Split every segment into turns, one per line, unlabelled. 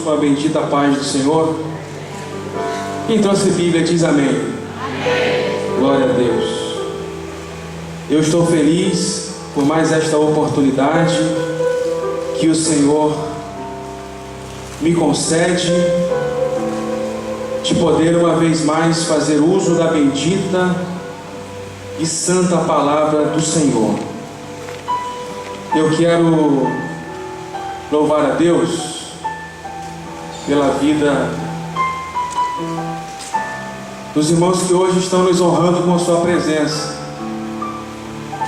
Com a bendita paz do Senhor. Quem trouxe a Bíblia diz amém. Amém. Glória a Deus. Eu estou feliz por mais esta oportunidade que o Senhor me concede de poder uma vez mais fazer uso da bendita e santa palavra do Senhor. Eu quero louvar a Deus pela vida dos irmãos que hoje estão nos honrando com a sua presença.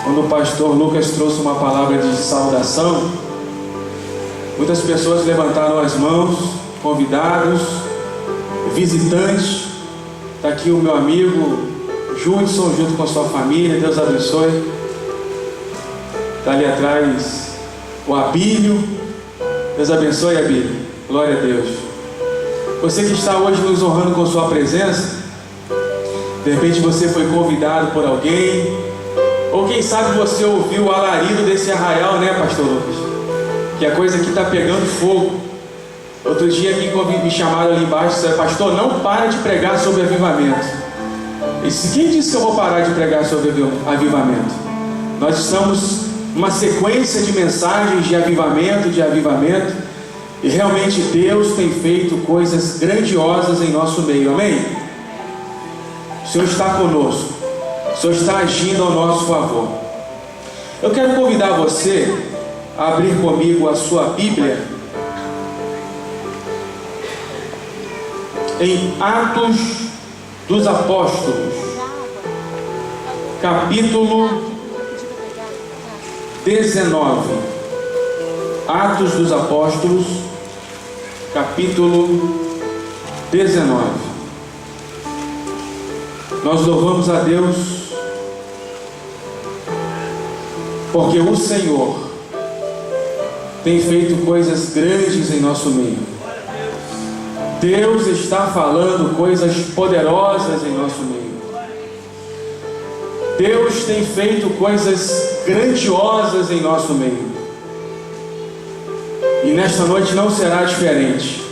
Quando o pastor Lucas trouxe uma palavra de saudação, muitas pessoas levantaram as mãos, convidados, visitantes. Está aqui o meu amigo Judson, junto com a sua família, Deus abençoe. Está ali atrás o Abílio, Deus abençoe, Abílio, glória a Deus. Você que está hoje nos honrando com sua presença, de repente você foi convidado por alguém, ou quem sabe você ouviu o alarido desse arraial, né, pastor Lucas? Que a coisa aqui está pegando fogo. Outro dia aqui me chamaram ali embaixo e disseram: pastor, não para de pregar sobre avivamento. Eu disse: quem disse que eu vou parar de pregar sobre avivamento? Nós estamos numa sequência de mensagens de avivamento, e realmente Deus tem feito coisas grandiosas em nosso meio, amém? O Senhor está conosco, o Senhor está agindo ao nosso favor. Eu quero convidar você a abrir comigo a sua Bíblia em Atos dos Apóstolos, capítulo 19. Atos dos Apóstolos, capítulo 19. Nós louvamos a Deus porque o Senhor tem feito coisas grandes em nosso meio. Deus está falando coisas poderosas em nosso meio. Deus tem feito coisas grandiosas em nosso meio. E nesta noite não será diferente.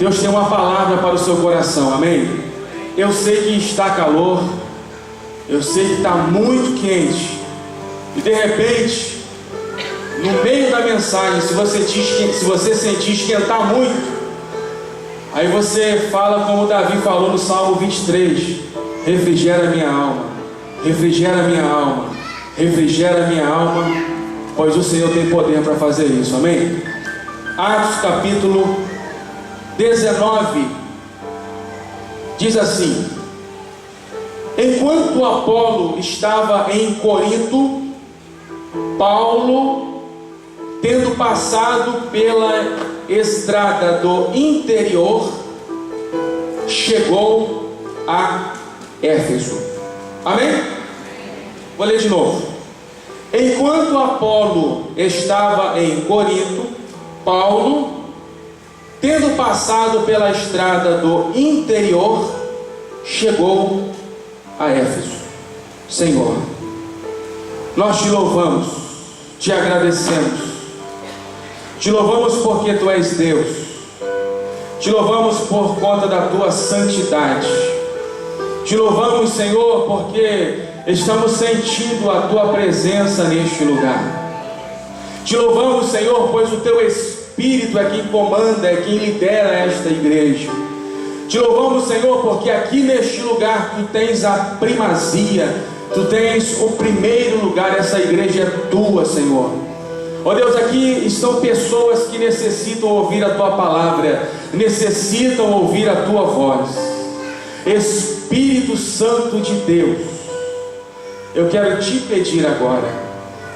Deus tem uma palavra para o seu coração, amém? Eu sei que está calor, eu sei que está muito quente, e de repente, no meio da mensagem, se você sentir esquentar muito, aí você fala como Davi falou no Salmo 23: refrigera minha alma, refrigera minha alma, refrigera minha alma, pois o Senhor tem poder para fazer isso, amém? Atos capítulo 19 diz assim: enquanto Apolo estava em Corinto, Paulo, tendo passado pela estrada do interior, chegou a Éfeso. Amém? Vou ler de novo. Enquanto Apolo estava em Corinto, Paulo, tendo passado pela estrada do interior, chegou a Éfeso. Senhor, nós te louvamos, te agradecemos, te louvamos porque tu és Deus, te louvamos por conta da tua santidade, te louvamos, Senhor, porque estamos sentindo a tua presença neste lugar. Te louvamos, Senhor, pois o teu Espírito é quem comanda, é quem lidera esta igreja. Te louvamos, Senhor, porque aqui neste lugar tu tens a primazia, tu tens o primeiro lugar. Essa igreja é tua, Senhor. Ó Deus, aqui estão pessoas que necessitam ouvir a tua palavra, necessitam ouvir a tua voz. Espírito Santo de Deus, eu quero te pedir agora,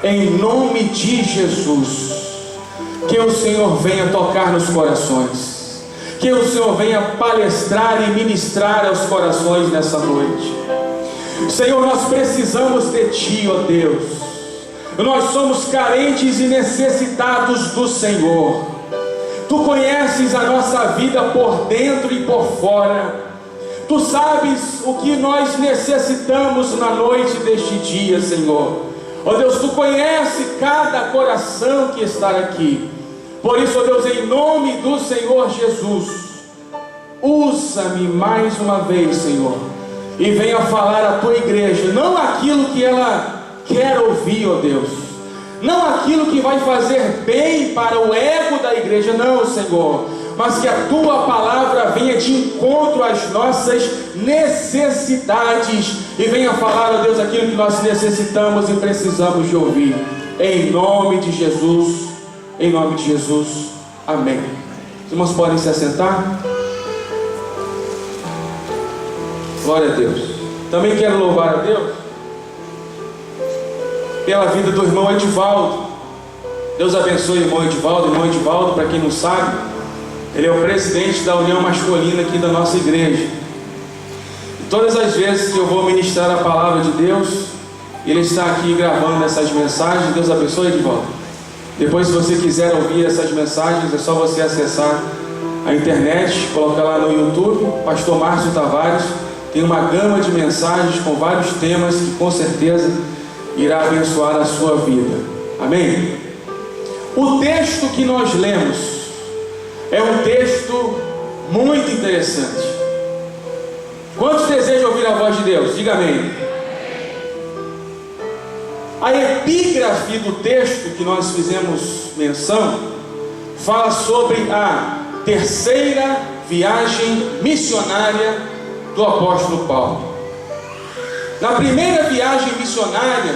em nome de Jesus, que o Senhor venha tocar nos corações, que o Senhor venha palestrar e ministrar aos corações nessa noite. Senhor, nós precisamos de Ti, ó Deus. Nós somos carentes e necessitados do Senhor. Tu conheces a nossa vida por dentro e por fora. Tu sabes o que nós necessitamos na noite deste dia, Senhor. Ó Deus, Tu conheces cada coração que está aqui. Por isso, ó Deus, em nome do Senhor Jesus, usa-me mais uma vez, Senhor, e venha falar à tua igreja, não aquilo que ela quer ouvir, ó Deus, não aquilo que vai fazer bem para o ego da igreja, não, Senhor, mas que a tua palavra venha de encontro às nossas necessidades e venha falar, ó Deus, aquilo que nós necessitamos e precisamos de ouvir. Em nome de Jesus, em nome de Jesus, amém. Os irmãos podem se assentar? Glória a Deus. Também quero louvar a Deus pela vida do irmão Edivaldo. Deus abençoe o irmão Edivaldo. Irmão Edivaldo, para quem não sabe, ele é o presidente da União Masculina aqui da nossa igreja. E todas as vezes que eu vou ministrar a palavra de Deus, ele está aqui gravando essas mensagens. Deus abençoe, Edivaldo. Depois, se você quiser ouvir essas mensagens, é só você acessar a internet, colocar lá no YouTube, Pastor Márcio Tavares. Tem uma gama de mensagens com vários temas que com certeza irá abençoar a sua vida. Amém? O texto que nós lemos é um texto muito interessante. Quantos desejam ouvir a voz de Deus? Diga amém. A epígrafe do texto que nós fizemos menção fala sobre a terceira viagem missionária do apóstolo Paulo. Na primeira viagem missionária,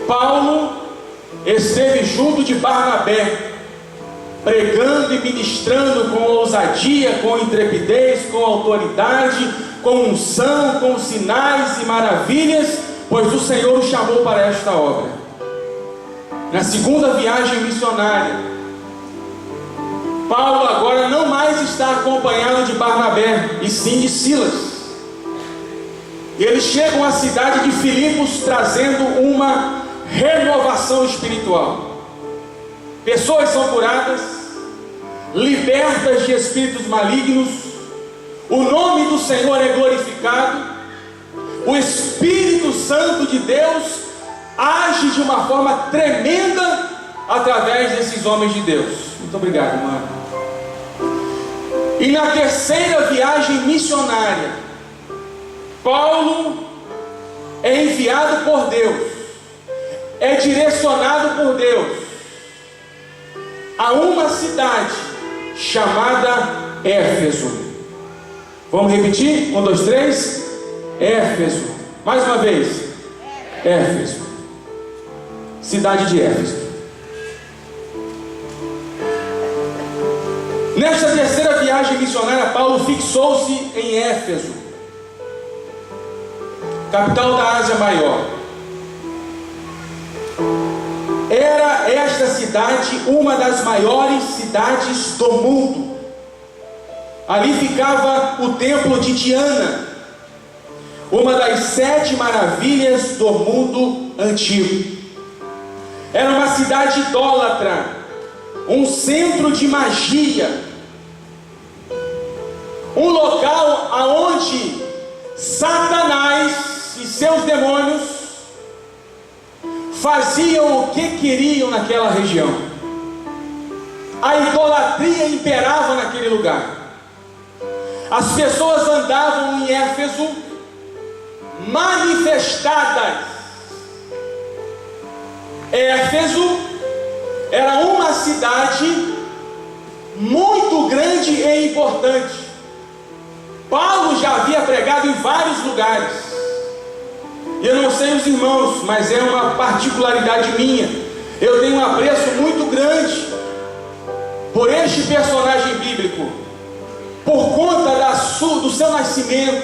Paulo esteve junto de Barnabé, pregando e ministrando com ousadia, com intrepidez, com autoridade, com unção, com sinais e maravilhas, pois o Senhor o chamou para esta obra. Na segunda viagem missionária, Paulo agora não mais está acompanhado de Barnabé, e sim de Silas. Eles chegam à cidade de Filipos trazendo uma renovação espiritual. Pessoas são curadas, libertas de espíritos malignos, o nome do Senhor é glorificado, o Espírito Santo de Deus age de uma forma tremenda através desses homens de Deus. Muito obrigado, irmã. E na terceira viagem missionária, Paulo é enviado por Deus, é direcionado por Deus a uma cidade chamada Éfeso. Vamos repetir? 1, 2, 3. Éfeso. Mais uma vez. Éfeso. Cidade de Éfeso. Nesta terceira viagem missionária, Paulo fixou-se em Éfeso, capital da Ásia Maior. Era esta cidade uma das maiores cidades do mundo. Ali ficava o templo de Diana, uma das 7 maravilhas do mundo antigo. Era uma cidade idólatra, um centro de magia, um local aonde Satanás e seus demônios faziam o que queriam naquela região. A idolatria imperava naquele lugar. As pessoas andavam em Éfeso manifestadas. Éfeso era uma cidade muito grande e importante. Paulo já havia pregado em vários lugares. Eu não sei os irmãos, mas é uma particularidade minha. Eu tenho um apreço muito grande por este personagem bíblico, por conta do seu nascimento,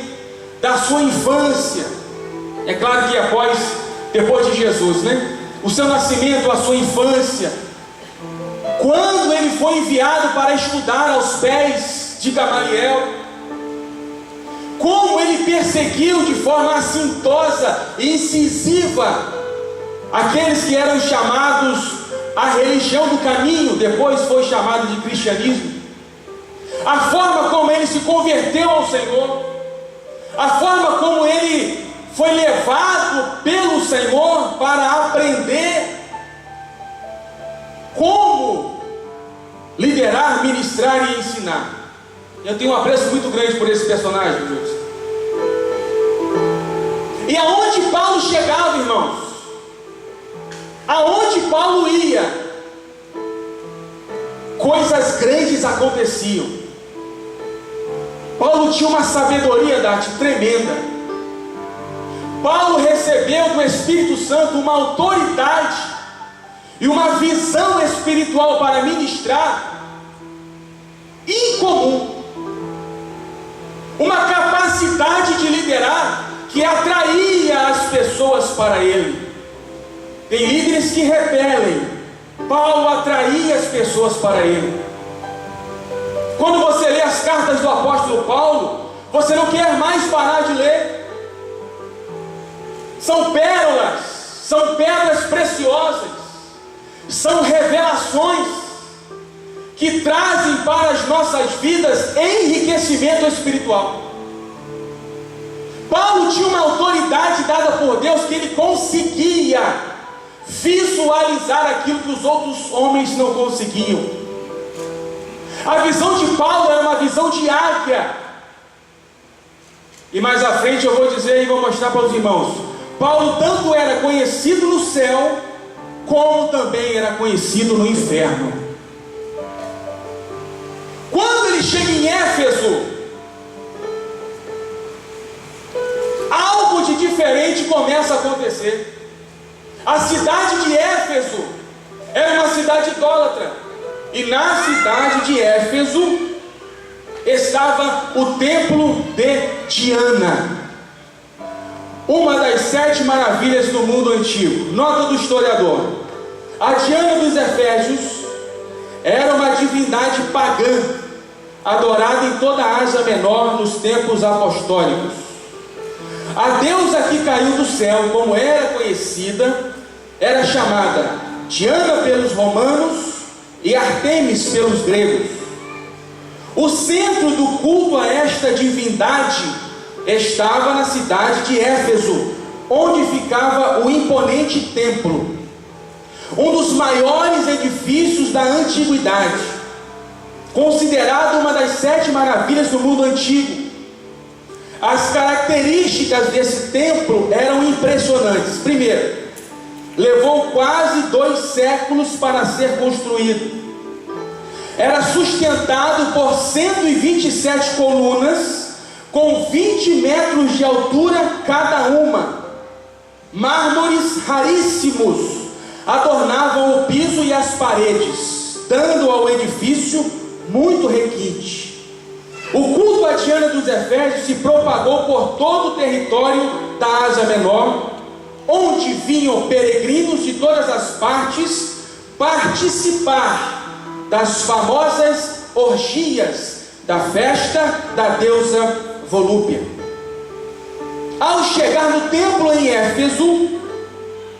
da sua infância. É claro que depois de Jesus, né? O seu nascimento, a sua infância, quando ele foi enviado para estudar aos pés de Gamaliel, como ele perseguiu de forma assintosa e incisiva aqueles que eram chamados a religião do caminho, depois foi chamado de cristianismo. A forma como ele se converteu ao Senhor, a forma como ele foi levado pelo Senhor para aprender como liderar, ministrar e ensinar. Eu tenho um apreço muito grande por esse personagem, meus. E aonde Paulo chegava, irmãos, aonde Paulo ia, coisas grandes aconteciam. Paulo tinha uma sabedoria, Dati, tremenda. Paulo recebeu do Espírito Santo uma autoridade e uma visão espiritual para ministrar incomum. Uma capacidade de liderar que atraía as pessoas para ele. Tem líderes que repelem. Paulo atraía as pessoas para ele. Quando você lê as cartas do apóstolo Paulo, você não quer mais parar de ler. São pérolas, são pedras preciosas, são revelações que trazem para as nossas vidas enriquecimento espiritual. Paulo tinha uma autoridade dada por Deus que ele conseguia visualizar aquilo que os outros homens não conseguiam. A visão de Paulo era uma visão de águia. E mais à frente eu vou dizer e vou mostrar para os irmãos. Paulo tanto era conhecido no céu, como também era conhecido no inferno. Quando ele chega em Éfeso, algo de diferente começa a acontecer. A cidade de Éfeso era uma cidade idólatra, e na cidade de Éfeso estava o templo de Diana, uma das 7 maravilhas do mundo antigo. Nota do historiador: a Diana dos Efésios era uma divindade pagã, adorada em toda a Ásia Menor nos tempos apostólicos. A deusa que caiu do céu, como era conhecida, era chamada Diana pelos romanos e Ártemis pelos gregos. O centro do culto a esta divindade estava na cidade de Éfeso, onde ficava o imponente templo, um dos maiores edifícios da antiguidade, considerado uma das 7 maravilhas do mundo antigo. As características desse templo eram impressionantes. Primeiro, levou quase 2 séculos para ser construído. Era sustentado por 127 colunas, com 20 metros de altura cada uma. Mármores raríssimos adornavam o piso e as paredes, dando ao edifício muito requinte. O culto a Diana dos Efésios se propagou por todo o território da Ásia Menor, onde vinham peregrinos de todas as partes participar das famosas orgias da festa da deusa Volúpia. Ao chegar no templo em Éfeso,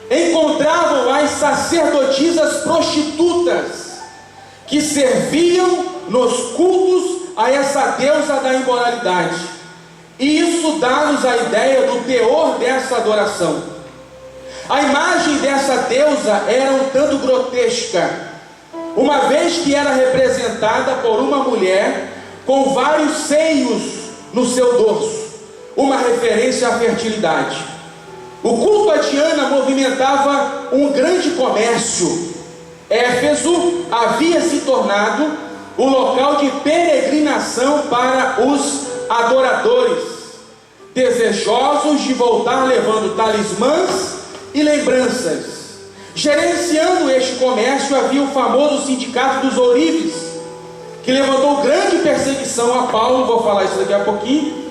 encontravam as sacerdotisas prostitutas que serviam nos cultos a essa deusa da imoralidade. E isso dá-nos a ideia do teor dessa adoração. A imagem dessa deusa era um tanto grotesca, uma vez que era representada por uma mulher com vários seios no seu dorso, uma referência à fertilidade. O culto a Diana movimentava um grande comércio. Éfeso havia se tornado o local de peregrinação para os adoradores, desejosos de voltar levando talismãs e lembranças. Gerenciando este comércio havia o famoso Sindicato dos Ourives, que levantou grande perseguição a Paulo. Vou falar isso daqui a pouquinho.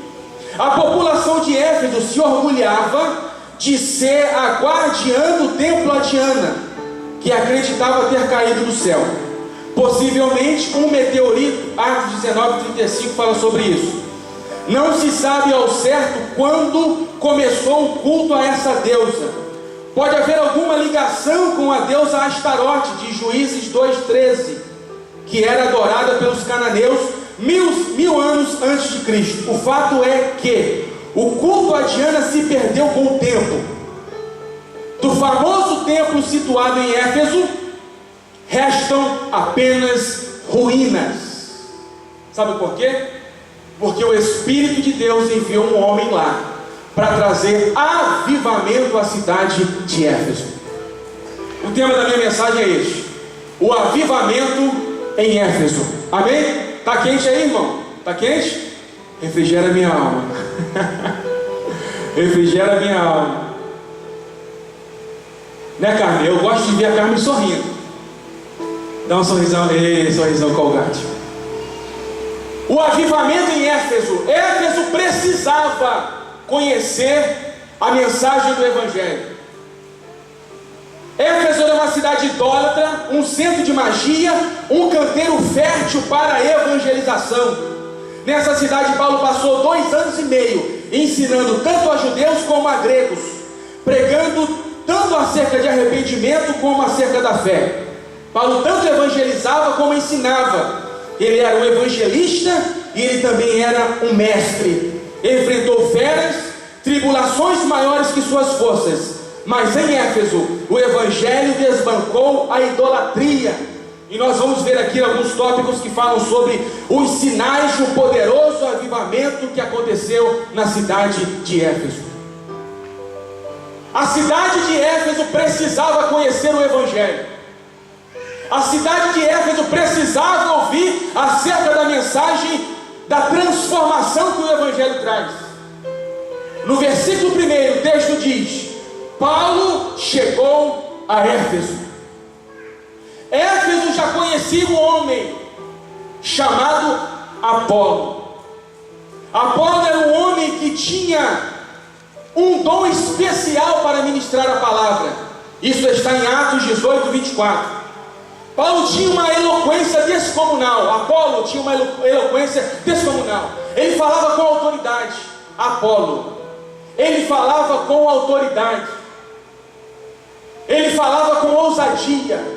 A população de Éfeso se orgulhava de ser a guardiã do templo a Diana, que acreditava ter caído do céu. Possivelmente um meteorito. Atos 19:35 fala sobre isso. Não se sabe ao certo quando começou o culto a essa deusa. Pode haver alguma ligação com a deusa Astarote, de Juízes 2:13, que era adorada pelos cananeus mil anos antes de Cristo. O fato é que o culto a Diana se perdeu com o tempo. Do famoso templo situado em Éfeso, restam apenas ruínas. Sabe por quê? Porque o Espírito de Deus enviou um homem lá para trazer avivamento à cidade de Éfeso. O tema da minha mensagem é este: o avivamento em Éfeso. Amém? Está quente aí, irmão? Está quente? Refrigera minha alma. Refrigera minha alma. Né, Carmen? Eu gosto de ver a Carmen sorrindo. Dá um sorrisão, sorrisão colgate. O avivamento em Éfeso. Éfeso precisava conhecer a mensagem do Evangelho. Éfeso era uma cidade idólatra, um centro de magia, um canteiro fértil para a evangelização. Nessa cidade Paulo passou 2 anos e meio ensinando tanto a judeus como a gregos, pregando tanto acerca de arrependimento como acerca da fé. Paulo tanto evangelizava como ensinava. Ele era um evangelista e ele também era um mestre. Enfrentou feras, tribulações maiores que suas forças. Mas em Éfeso, o evangelho desbancou a idolatria. E nós vamos ver aqui alguns tópicos que falam sobre os sinais de um poderoso avivamento que aconteceu na cidade de Éfeso. A cidade de Éfeso precisava conhecer o evangelho. A cidade de Éfeso precisava ouvir acerca da mensagem da transformação que o evangelho traz. No versículo 1, o texto diz: Paulo chegou a Éfeso. Éfeso já conhecia um homem chamado Apolo. Apolo era um homem que tinha um dom especial para ministrar a palavra. Isso está em Atos 18, 24. Paulo tinha uma eloquência descomunal. Apolo tinha uma eloquência descomunal. Ele falava com autoridade. Apolo, ele falava com autoridade. Ele falava com ousadia.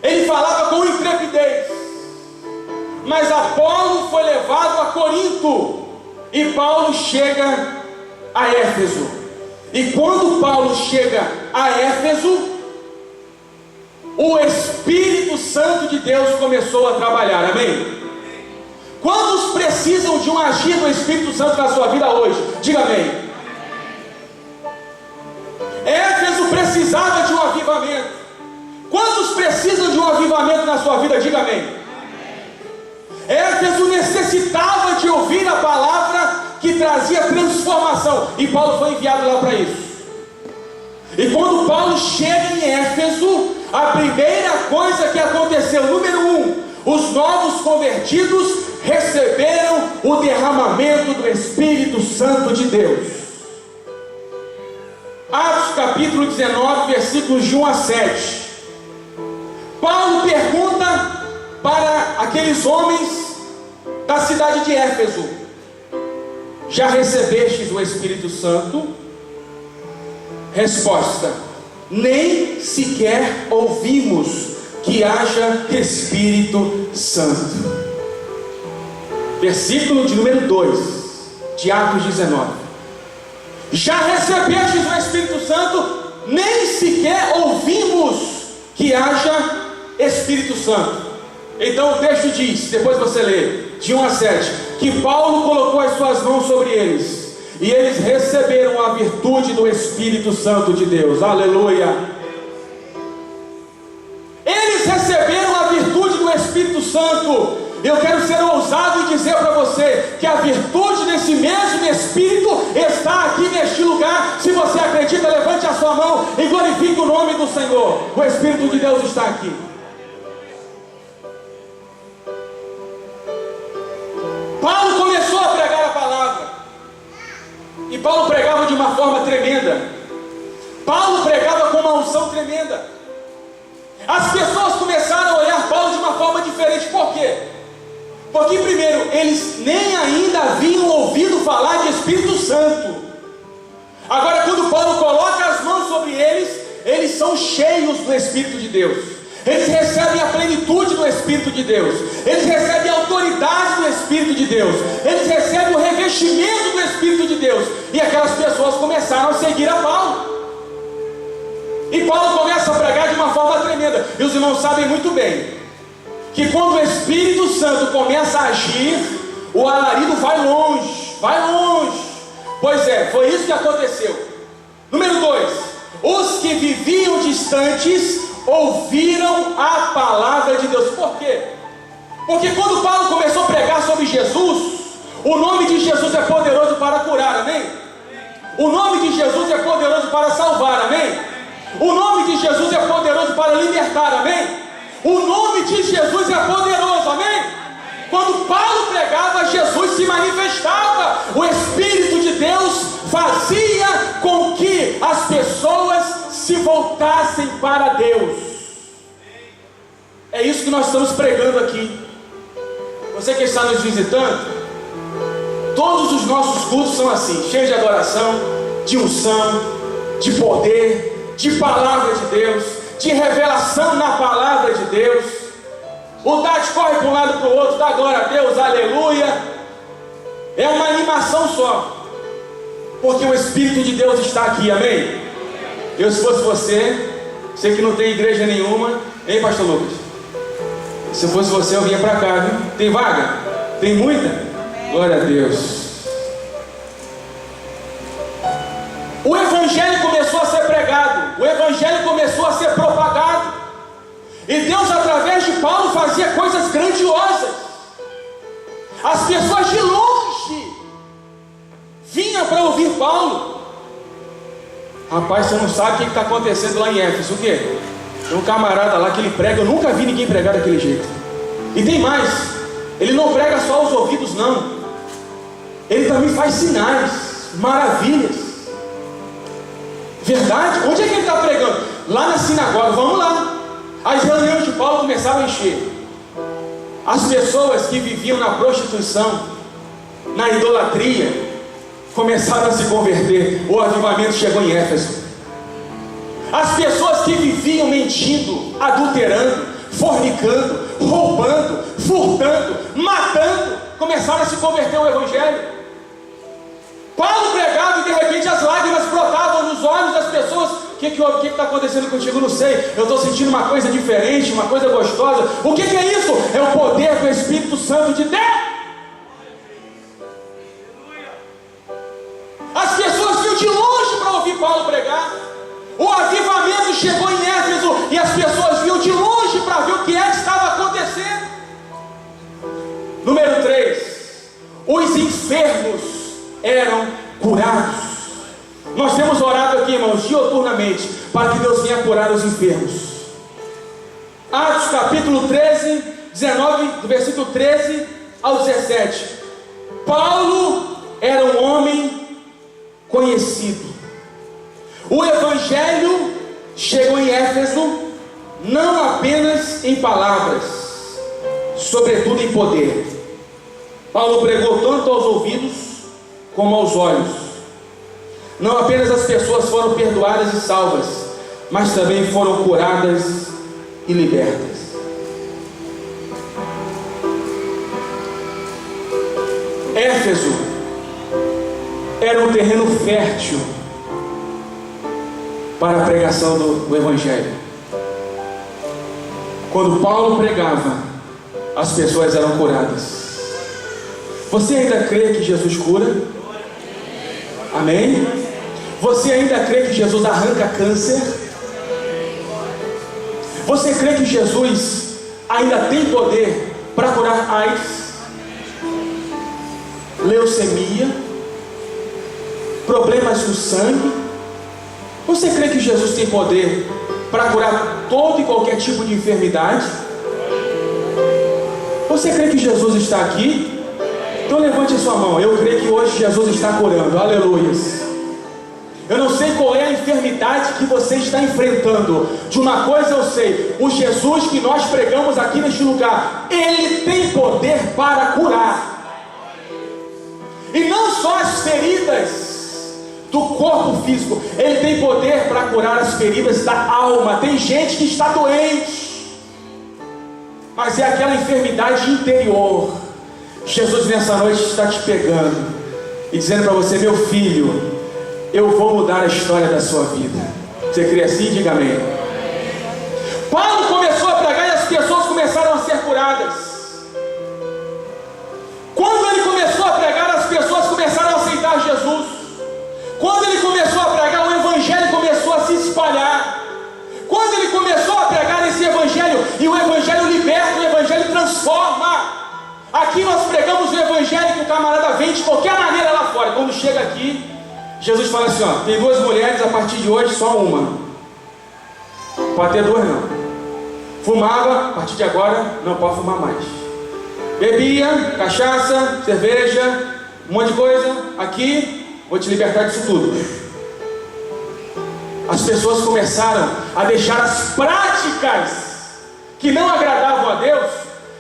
Ele falava com intrepidez. Mas Apolo foi levado a Corinto e Paulo chega a Éfeso. E quando Paulo chega a Éfeso, o Espírito Santo de Deus começou a trabalhar. Amém? Quantos precisam de um agir do Espírito Santo na sua vida hoje? Diga amém. Éfeso precisava de um avivamento. Quantos precisam de um avivamento na sua vida? Diga amém. Éfeso necessitava de ouvir a palavra que trazia transformação, e Paulo foi enviado lá para isso. E quando Paulo chega em Éfeso, a primeira coisa que aconteceu, número 1, os novos convertidos receberam o derramamento do Espírito Santo de Deus. Atos capítulo 19, versículos de 1 a 7. Paulo pergunta para aqueles homens da cidade de Éfeso: já recebestes o Espírito Santo? Resposta: nem sequer ouvimos que haja Espírito Santo. Versículo de número 2 de Atos 19. Já recebestes o Espírito Santo? Nem sequer ouvimos que haja Espírito Santo. Então o texto diz, depois você lê, de 1 a 7, que Paulo colocou as suas mãos sobre eles, e eles receberam a virtude do Espírito Santo de Deus. Aleluia! Eles receberam a virtude do Espírito Santo. Eu quero ser ousado e dizer para você que a virtude desse mesmo Espírito está aqui neste lugar. Se você acredita, levante a sua mão e glorifique o nome do Senhor. O Espírito de Deus está aqui. Paulo começou a pregar a palavra, e Paulo pregava de uma forma tremenda. Paulo pregava com uma unção tremenda. As pessoas começaram a olhar Paulo de uma forma diferente. Por quê? Porque primeiro, eles nem ainda haviam ouvido falar de Espírito Santo. Agora, quando Paulo coloca as mãos sobre eles, eles são cheios do Espírito de Deus. Eles recebem a plenitude do Espírito de Deus. Eles recebem a autoridade do Espírito de Deus. Eles recebem o revestimento do Espírito de Deus. E aquelas pessoas começaram a seguir a Paulo. E Paulo começa a pregar de uma forma tremenda. E os irmãos sabem muito bem que quando o Espírito Santo começa a agir, o alarido vai longe, vai longe. Pois é, foi isso que aconteceu. Número 2, os que viviam distantes ouviram a palavra de Deus. Por quê? Porque quando Paulo começou a pregar sobre Jesus, o nome de Jesus é poderoso para curar, amém? O nome de Jesus é poderoso para salvar, amém? O nome de Jesus é poderoso para libertar, amém? O nome de Jesus é poderoso, amém? Quando Paulo pregava, Jesus se manifestava. O Espírito de Deus fazia com que as pessoas se voltassem para Deus. É isso que nós estamos pregando aqui. Você que está nos visitando, todos os nossos cultos são assim, cheios de adoração, de unção, de poder, de palavra de Deus, de revelação na palavra de Deus. O Tati corre para um lado para o outro, dá glória a Deus, aleluia. É uma animação só, porque o Espírito de Deus está aqui, amém? Eu, se fosse você que não tem igreja nenhuma, hein, pastor Lucas? Se fosse você, eu vinha para cá, viu? Tem vaga? Tem muita? Glória a Deus. O Evangelho começou a ser pregado, o Evangelho começou a ser propagado, e Deus, através de Paulo, fazia coisas grandiosas. As pessoas de longe vinham para ouvir Paulo. Rapaz, você não sabe o que está acontecendo lá em Éfeso. O quê? Tem um camarada lá que ele prega, eu nunca vi ninguém pregar daquele jeito. E tem mais, ele não prega só aos ouvidos, não. Ele também faz sinais, maravilhas. Verdade? Onde é que ele está pregando? Lá na sinagoga, vamos lá. As reuniões de Paulo começaram a encher. As pessoas que viviam na prostituição, na idolatria, começaram a se converter. O avivamento chegou em Éfeso. As pessoas que viviam mentindo, adulterando, fornicando, roubando, furtando, matando, começaram a se converter ao Evangelho. Paulo pregava e de repente as lágrimas brotavam nos olhos das pessoas. O que está acontecendo contigo? Não sei. Eu estou sentindo uma coisa diferente, uma coisa gostosa. O que é isso? É o poder do Espírito Santo de Deus. As pessoas vinham de longe para ouvir Paulo pregar. O avivamento chegou em Éfeso e as pessoas vinham de longe para ver o que é que estava acontecendo. Número 3, os enfermos eram curados. Nós temos orado aqui, irmãos, dioturnamente, para que Deus venha curar os enfermos. Atos capítulo 13, 19, do versículo 13 ao 17. Paulo era um homem conhecido. O Evangelho chegou em Éfeso não apenas em palavras, sobretudo em poder. Paulo pregou tanto aos ouvidos como aos olhos. Não apenas as pessoas foram perdoadas e salvas, mas também foram curadas e libertas. Éfeso era um terreno fértil para a pregação do Evangelho. Quando Paulo pregava, as pessoas eram curadas. Você ainda crê que Jesus cura? Amém? Você ainda crê que Jesus arranca câncer? Você crê que Jesus ainda tem poder para curar AIDS, leucemia, problemas no sangue? Você crê que Jesus tem poder para curar todo e qualquer tipo de enfermidade? Você crê que Jesus está aqui? Então levante a sua mão. Eu creio que hoje Jesus está curando. Aleluia. Eu não sei qual é a enfermidade que você está enfrentando. De uma coisa eu sei: o Jesus que nós pregamos aqui neste lugar, Ele tem poder para curar. E não só as feridas do corpo físico, Ele tem poder para curar as feridas da alma. Tem gente que está doente, mas é aquela enfermidade interior. Jesus nessa noite está te pegando e dizendo para você: meu filho, eu vou mudar a história da sua vida. Você crê assim? Diga amém. Paulo começou a pregar e as pessoas começaram a ser curadas. Quando ele começou a pregar, as pessoas começaram a aceitar Jesus. Quando ele começou a pregar, o evangelho começou a se espalhar. Quando ele começou a pregar esse evangelho, e o evangelho liberta, o evangelho transforma. Aqui nós pregamos o evangelho que o camarada vem de qualquer maneira lá fora. Quando chega aqui, Jesus fala assim, ó, tem 2 mulheres, a partir de hoje só uma. Pode ter 2 não. Fumava, a partir de agora não pode fumar mais. Bebia, cachaça, cerveja, um monte de coisa. Aqui, vou te libertar disso tudo. As pessoas começaram a deixar as práticas que não agradavam a Deus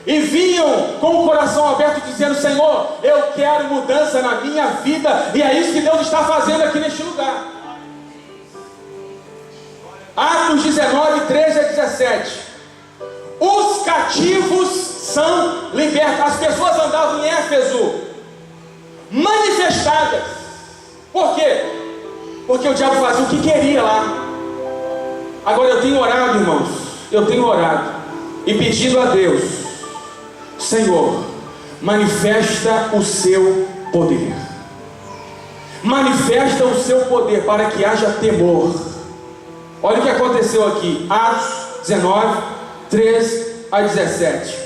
e vinham com o coração aberto dizendo, Senhor, eu quero mudança na minha vida, e é isso que Deus está fazendo aqui neste lugar. Atos 19, 13 a 17. Os cativos são libertos. As pessoas andavam em Éfeso manifestadas. Por quê? Porque o diabo fazia o que queria lá. Agora eu tenho orado, irmãos, eu tenho orado e pedido a Deus, Senhor, manifesta o seu poder. Manifesta o seu poder para que haja temor. Olha o que aconteceu aqui, Atos 19, 13 a 17.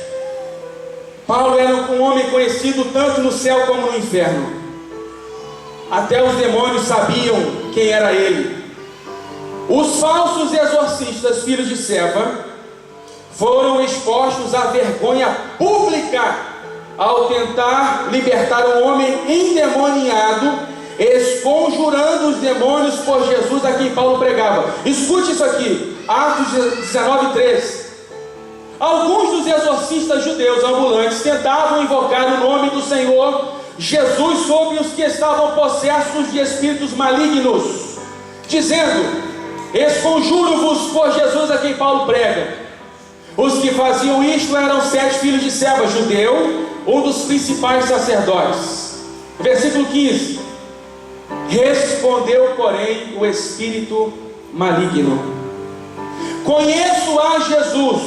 Paulo era um homem conhecido tanto no céu como no inferno. Até os demônios sabiam quem era ele. Os falsos exorcistas, filhos de Seva, foram expostos à vergonha pública ao tentar libertar um homem endemoniado, esconjurando os demônios por Jesus a quem Paulo pregava. Escute isso aqui, Atos 19, 13. Alguns dos exorcistas judeus ambulantes tentavam invocar o nome do Senhor Jesus sobre os que estavam possessos de espíritos malignos, dizendo, esconjuro-vos por Jesus a quem Paulo prega. Os que faziam isto eram 7 filhos de Seva, judeu, um dos principais sacerdotes. Versículo 15. Respondeu, porém, o espírito maligno, conheço a Jesus,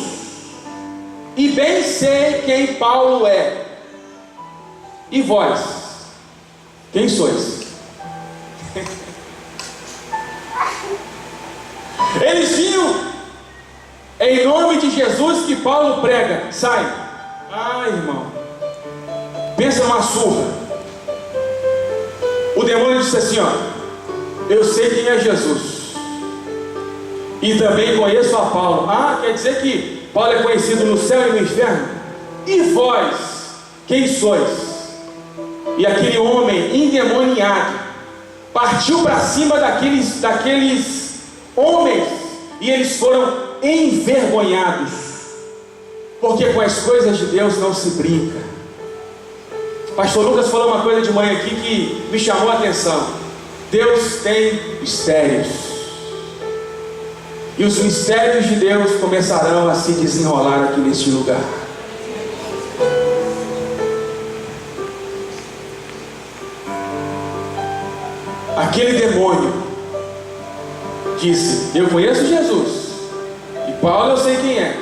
e bem sei quem Paulo é. E vós, quem sois? Eles viam, em nome de Jesus que Paulo prega, sai. Ah, irmão, pensa numa surra. O demônio disse assim, ó, eu sei quem é Jesus, e também conheço a Paulo. Ah, quer dizer que Paulo é conhecido no céu e no inferno? E vós, quem sois? E aquele homem endemoniado partiu para cima daqueles homens, e eles foram envergonhados, porque com as coisas de Deus não se brinca. Pastor Lucas falou uma coisa de manhã aqui que me chamou a atenção. Deus tem mistérios, e os mistérios de Deus começarão a se desenrolar aqui neste lugar. Aquele demônio disse, eu conheço Jesus, e Paulo eu sei quem é,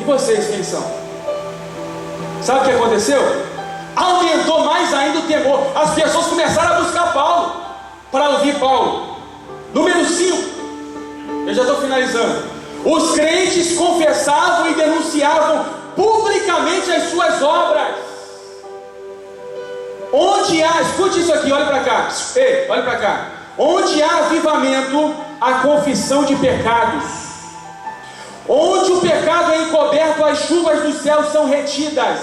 e vocês quem são? Sabe o que aconteceu? Aumentou mais ainda o temor. As pessoas começaram a buscar Paulo, para ouvir Paulo. Número 5, eu já estou finalizando. Os crentes confessavam e denunciavam publicamente as suas obras. Onde há, escute isso aqui, olha para cá, ei, olha para cá. Onde há avivamento, há confissão de pecados. Onde o pecado é encoberto, as chuvas do céu são retidas.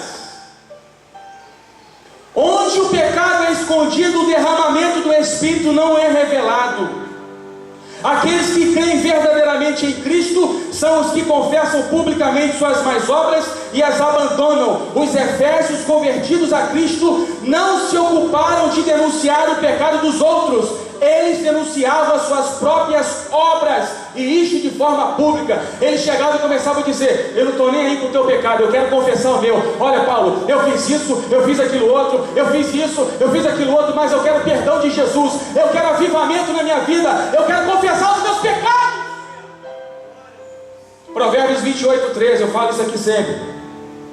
Onde o pecado é escondido, o derramamento do Espírito não é revelado. Aqueles que creem verdadeiramente em Cristo são os que confessam publicamente suas más obras e as abandonam. Os efésios convertidos a Cristo não se ocuparam de denunciar o pecado dos outros. Eles denunciavam as suas próprias obras, e isto de forma pública. Eles chegavam e começavam a dizer, eu não estou nem aí com o teu pecado, eu quero confessar o meu. Olha Paulo, eu fiz isso, eu fiz aquilo outro, eu fiz isso, eu fiz aquilo outro, mas eu quero perdão de Jesus, eu quero avivamento na minha vida, eu quero confessar os meus pecados. Provérbios 28, 13, eu falo isso aqui sempre.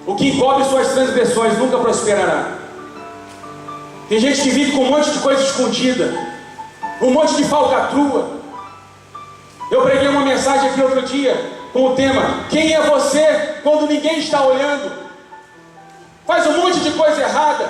O que encobre suas transgressões nunca prosperará. Tem gente que vive com um monte de coisa escondida, um monte de falcatrua. Eu preguei uma mensagem aqui outro dia com o tema: quem é você quando ninguém está olhando? Faz um monte de coisa errada,